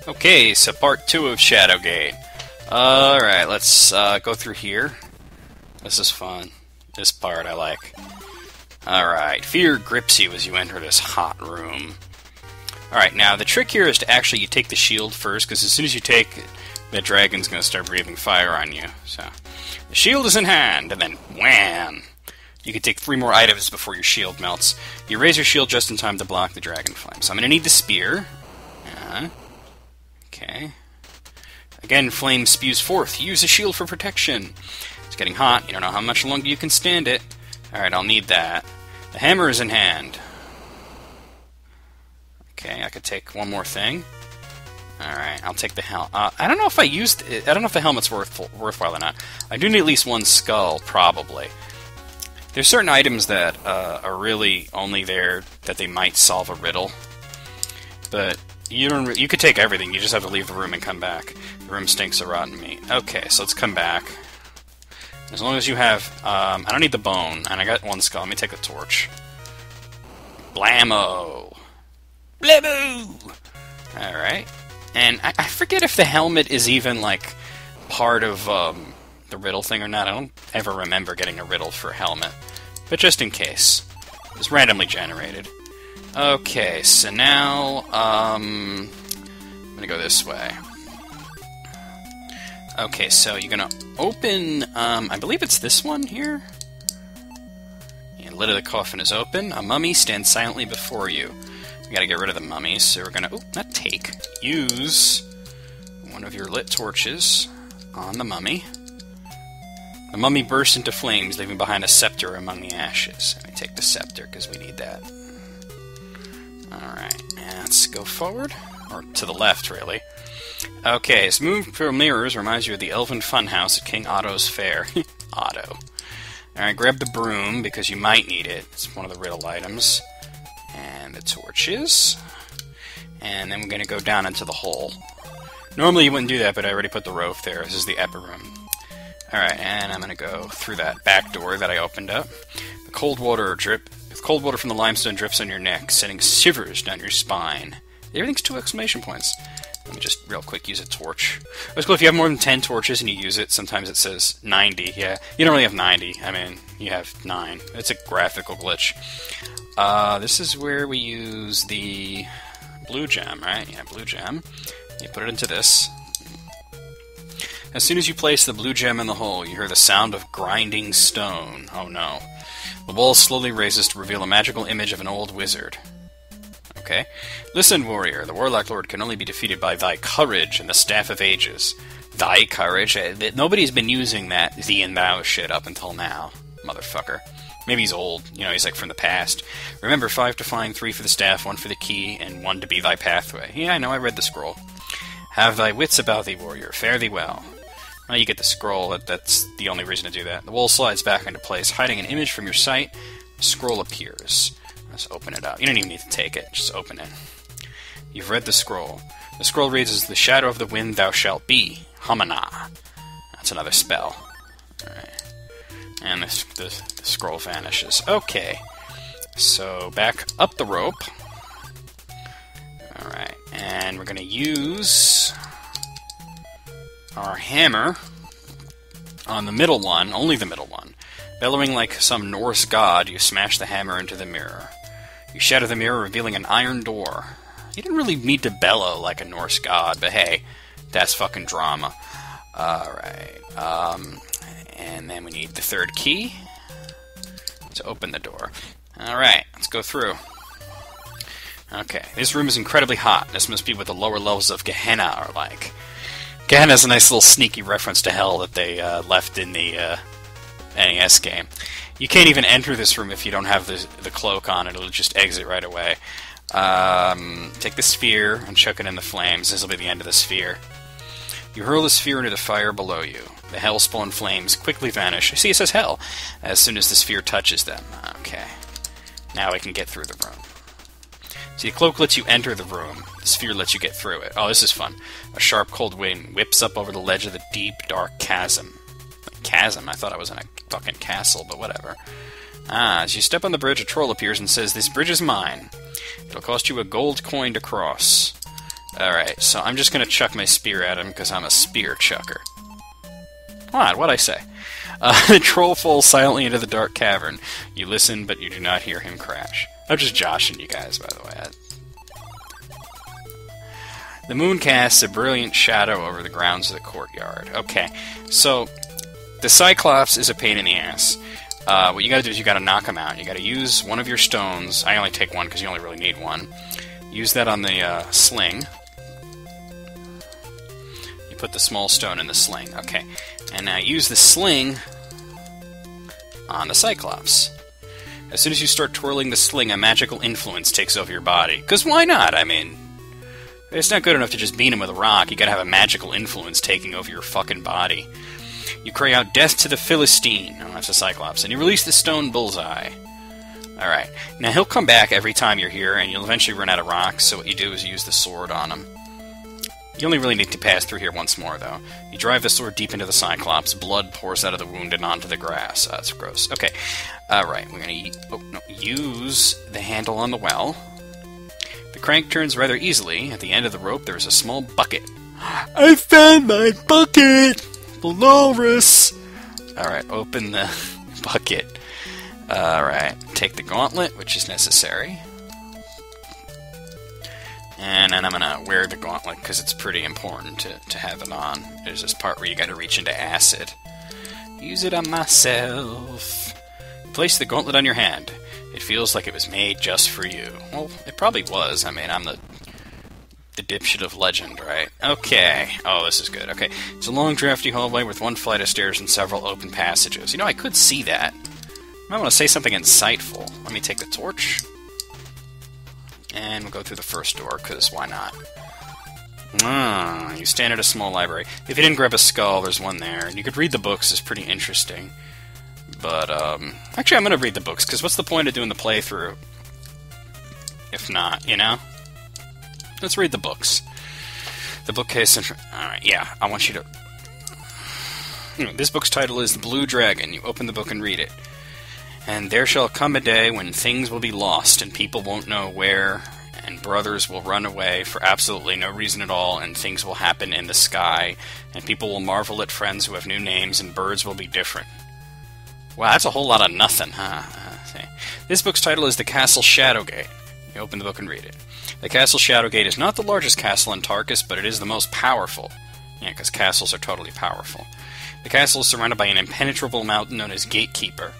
Okay, so part 2 of Shadowgate. Alright, let's go through here. This is fun. This part I like. Alright, fear grips you as you enter this hot room. Alright, now the trick here is to actually, you take the shield first, because as soon as you take it, the dragon's going to start breathing fire on you. So, the shield is in hand, and then wham! You can take 3 more items before your shield melts. You raise your shield just in time to block the dragon flame. So I'm going to need the spear. Okay. Again, flame spews forth. Use a shield for protection. It's getting hot. You don't know how much longer you can stand it. Alright, I'll need that. The hammer is in hand. Okay, I could take one more thing. Alright, I'll take the helmet. I don't know if I used it. I don't know if the helmet's worthwhile or not. I do need at least one skull, probably. There's certain items that are really only there that they might solve a riddle. But you could take everything, you just have to leave the room and come back. The room stinks of rotten meat. Okay, so let's come back. As long as you have... I don't need the bone, and I got one skull. Let me take the torch. Blammo! Blammo! Alright. And I forget if the helmet is even, like, part of the riddle thing or not. I don't ever remember getting a riddle for helmet. But just in case. It's randomly generated. Okay, so now, I'm gonna go this way. Okay, so you're gonna open, I believe it's this one here? Yeah, the lid of the coffin is open. A mummy stands silently before you. We gotta get rid of the mummies, so we're gonna, use one of your lit torches on the mummy. The mummy bursts into flames, leaving behind a scepter among the ashes. Let me take the scepter, because we need that. Alright, let's go forward. Or to the left, really. Okay, so move through mirrors reminds you of the elven funhouse at King Otto's fair. Otto. Alright, grab the broom, because you might need it. It's one of the riddle items. And the torches. And then we're going to go down into the hole. Normally you wouldn't do that, but I already put the rope there. This is the upper room. Alright, and I'm going to go through that back door that I opened up. The cold water from the limestone drips on your neck, sending shivers down your spine. Everything's 2 exclamation points. Let me just real quick use a torch. It's cool if you have more than 10 torches and you use it, sometimes it says 90. Yeah, you don't really have 90. I mean, you have 9. It's a graphical glitch. This is where we use the blue gem, right? Yeah, blue gem. You put it into this. As soon as you place the blue gem in the hole, you hear the sound of grinding stone. Oh no. The wall slowly raises to reveal a magical image of an old wizard. Okay. Listen, warrior, the Warlock Lord can only be defeated by thy courage and the Staff of Ages. Thy courage? Nobody's been using that thee and thou shit up until now, motherfucker. Maybe he's old, you know, he's like from the past. Remember, 5 to find, 3 for the staff, 1 for the key, and 1 to be thy pathway. Yeah, I know, I read the scroll. Have thy wits about thee, warrior. Fare thee well. Well, you get the scroll, that's the only reason to do that. The wall slides back into place, hiding an image from your sight. A scroll appears. Let's open it up. You don't even need to take it, just open it. You've read the scroll. The scroll reads as the shadow of the wind thou shalt be. Hamana. That's another spell. Alright. And the scroll vanishes. Okay. So, back up the rope. Alright. And we're going to use our hammer on the middle one, only the middle one. Bellowing like some Norse god, you smash the hammer into the mirror. You shatter the mirror, revealing an iron door. You didn't really need to bellow like a Norse god, but hey, that's fucking drama. Alright, and then we need the 3rd key to open the door. Alright, let's go through. Okay, this room is incredibly hot. This must be what the lower levels of Gehenna are like. Gehenna is a nice little sneaky reference to hell that they left in the NES game. You can't even enter this room if you don't have the cloak on. It'll just exit right away. Take the sphere and chuck it in the flames. This will be the end of the sphere. You hurl the sphere into the fire below you. The hellspawn flames quickly vanish. See, it says hell as soon as the sphere touches them. Okay. Now I can get through the room. See, the cloak lets you enter the room. The sphere lets you get through it. Oh, this is fun. A sharp, cold wind whips up over the ledge of the deep, dark chasm. Chasm? I thought I was in a fucking castle, but whatever. As you step on the bridge, a troll appears and says, "This bridge is mine. It'll cost you a gold coin to cross." Alright, so I'm just gonna chuck my spear at him because I'm a spear chucker. Come on, what'd I say? The troll falls silently into the dark cavern. You listen, but you do not hear him crash. I'm just joshing you guys, by the way. The moon casts a brilliant shadow over the grounds of the courtyard. Okay, so the Cyclops is a pain in the ass. What you gotta do is you gotta knock him out. You gotta use one of your stones. I only take one because you only really need one. Use that on the sling. You put the small stone in the sling. Okay, and now use the sling on the Cyclops. As soon as you start twirling the sling, a magical influence takes over your body. Because why not? I mean, it's not good enough to just beat him with a rock. You gotta have a magical influence taking over your fucking body. You cry out, "Death to the Philistine!" Oh, that's a Cyclops. And you release the stone bullseye. Alright. Now, he'll come back every time you're here, and you'll eventually run out of rocks, so what you do is you use the sword on him. You only really need to pass through here once more, though. You drive the sword deep into the Cyclops. Blood pours out of the wound and onto the grass. That's gross. Okay. Alright, we're gonna use the handle on the well. The crank turns rather easily. At the end of the rope, there is a small bucket. I found my bucket! Walrus! Alright, open the bucket. Alright, take the gauntlet, which is necessary. And then I'm gonna wear the gauntlet because it's pretty important to have it on. There's this part where you gotta reach into acid. Use it on myself. Place the gauntlet on your hand. It feels like it was made just for you. Well, it probably was. I mean, I'm the dipshit of legend, right? Okay. Oh, this is good. Okay. It's a long, drafty hallway with one flight of stairs and several open passages. You know, I could see that. I might want to say something insightful. Let me take the torch. And we'll go through the first door, because why not? You stand at a small library. If you didn't grab a skull, there's one there. And you could read the books. It's pretty interesting. But, actually, I'm going to read the books, because what's the point of doing the playthrough if not, you know? Let's read the books. The bookcase... Alright, yeah, I want you to... This book's title is The Blue Dragon. You open the book and read it. And there shall come a day when things will be lost, and people won't know where, and brothers will run away for absolutely no reason at all, and things will happen in the sky, and people will marvel at friends who have new names, and birds will be different. Wow, that's a whole lot of nothing, huh? This book's title is The Castle Shadowgate. You open the book and read it. The Castle Shadowgate is not the largest castle in Tarkus, but it is the most powerful. Yeah, because castles are totally powerful. The castle is surrounded by an impenetrable mountain known as Gatekeeper.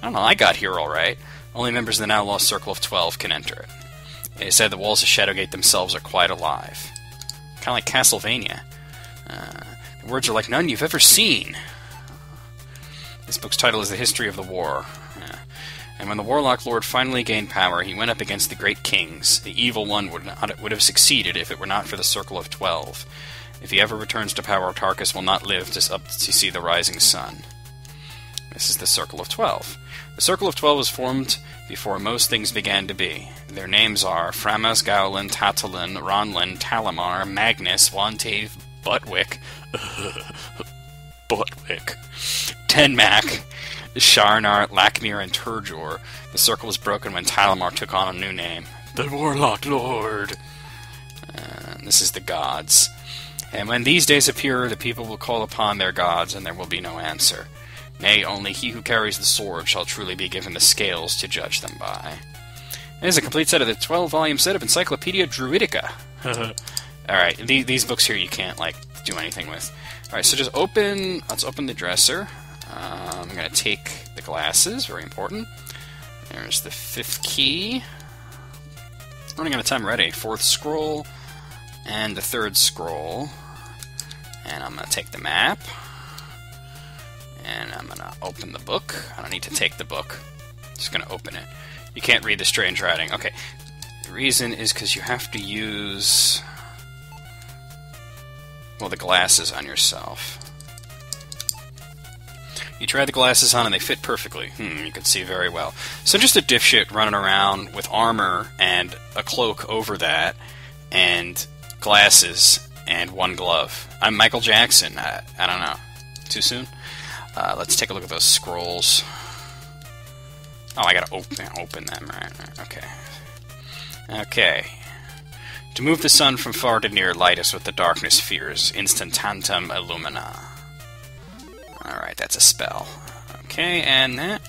I don't know, I got here alright. Only members of the now lost Circle of 12 can enter it. It is said the walls of Shadowgate themselves are quite alive. Kind of like Castlevania. The words are like none you've ever seen. This book's title is The History of the War. And when the Warlock Lord finally gained power, he went up against the Great Kings. The Evil One would have succeeded if it were not for the Circle of 12. If he ever returns to power, Tarkus will not live to see the rising sun. This is the Circle of 12. The Circle of 12 was formed before most things began to be. Their names are Framas, Gaulin, Tatalin, Ronlin, Talamar, Magnus, Wantave, Buttwick, Tenmak, Sharnar, Lakmir, and Turjor. The circle was broken when Talamar took on a new name. The Warlock Lord. This is the gods. And when these days appear, the people will call upon their gods, and there will be no answer. Nay, only he who carries the sword shall truly be given the scales to judge them by. It is a complete set of the 12-volume set of Encyclopedia Druidica. Alright, these books here you can't, like, do anything with. Alright, so just let's open the dresser. I'm going to take the glasses, very important. There's the 5th key. Running out of time already. 4th scroll, and the 3rd scroll. And I'm going to take the map. And I'm going to open the book. I don't need to take the book. I'm just going to open it. You can't read the strange writing. Okay. The reason is because you have to use... well, the glasses on yourself. You try the glasses on and they fit perfectly. You can see very well. So just a dipshit running around with armor and a cloak over that, and glasses and one glove. I'm Michael Jackson. I don't know. Too soon? Let's take a look at those scrolls. Oh, I gotta open them, right? Okay. Okay. To move the sun from far to near, light us with the darkness fears. Instantantem illumina. Alright, that's a spell. Okay, and that.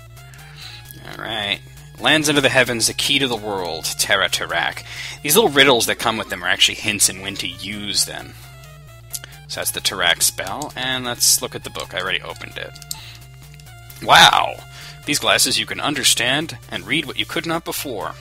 Alright. Lands under the heavens, the key to the world. Terra Terrak. These little riddles that come with them are actually hints in when to use them. So that's the Terrak spell, and let's look at the book. I already opened it. Wow! These glasses you can understand and read what you could not before.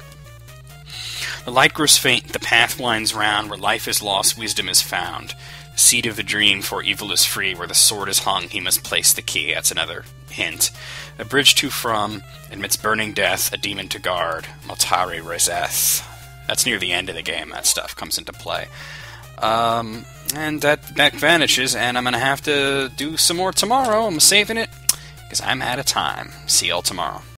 The light grows faint, the path winds round, where life is lost, wisdom is found. The seed of the dream, for evil is free, where the sword is hung, he must place the key. That's another hint. A bridge to from, admits burning death, a demon to guard, Maltari Rezeth. That's near the end of the game, that stuff comes into play. And that vanishes, and I'm going to have to do some more tomorrow. I'm saving it, because I'm out of time. See y'all tomorrow.